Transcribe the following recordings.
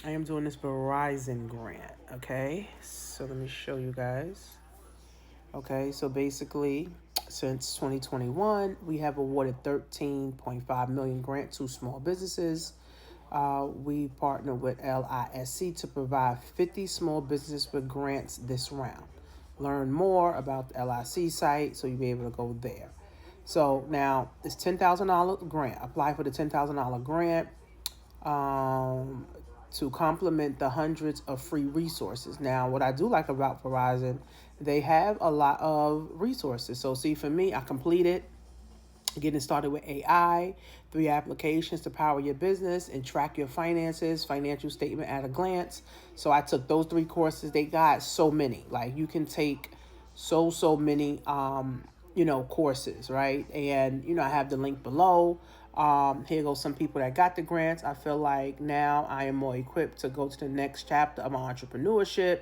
I am doing this Verizon grant. Okay, so let me show you guys. Okay, so basically, since 2021, we have awarded 13.5 million grant to small businesses. We partner with LISC to provide 50 small businesses with grants this round. Learn more about the LIC site so you'll be able to go there. So now it's $10,000 grant. Apply for the $10,000 grant um, to complement the hundreds of free resources. Now, what I do like about Verizon, they have a lot of resources. So, see, for me, I completed getting started with AI, 3 applications to power your business and track your finances, financial statement at a glance. So I took those 3 courses. They got so many. Like you can take so many courses, right? And I have the link below. Here goes some people that got the grants. I feel like now I am more equipped to go to the next chapter of my entrepreneurship.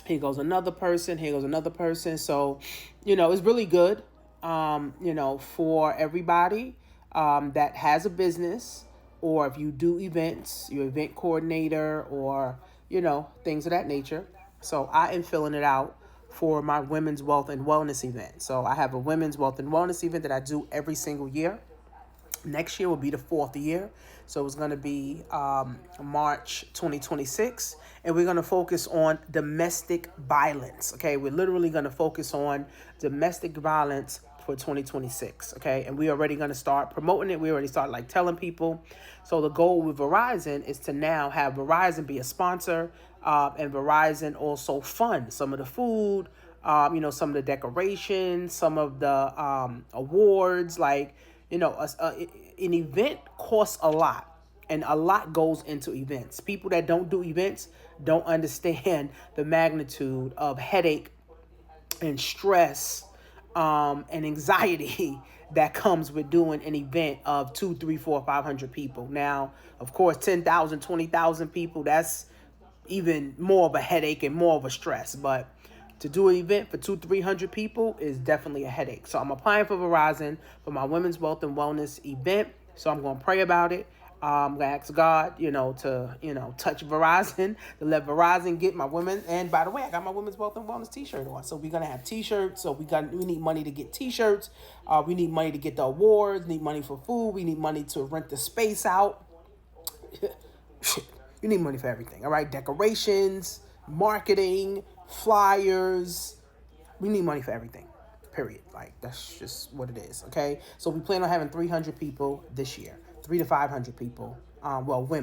Here goes another person. Here goes another person. So, it's really good, for everybody that has a business, or if you do events, you're event coordinator, or, things of that nature. So I am filling it out for my women's wealth and wellness event. So I have a women's wealth and wellness event that I do every single year. Next year will be the 4th year. So it's going to be March 2026. And we're going to focus on domestic violence. Okay. We're literally going to focus on domestic violence for 2026. Okay. And we're already going to start promoting it. We already started telling people. So the goal with Verizon is to now have Verizon be a sponsor and Verizon also fund some of the food, some of the decorations, some of the awards. An event costs a lot, and a lot goes into events. People that don't do events don't understand the magnitude of headache and stress and anxiety that comes with doing an event of 2, 3, 4, 500 people. Now, of course, 10,000, 20,000 people, that's even more of a headache and more of a stress. But to do an event for 200, 300 people is definitely a headache. So I'm applying for Verizon for my women's wealth and wellness event. So I'm going to pray about it. I'm going to ask God, to, touch Verizon, to let Verizon get my women. And by the way, I got my women's wealth and wellness t-shirt on. So we're going to have t-shirts. So we need money to get t-shirts. We need money to get the awards, need money for food. We need money to rent the space out. You need money for everything, all right? Decorations, marketing, flyers. We need money for everything, period. That's just what it is, okay? So we plan on having 300 people this year, 300 to 500 people. Women.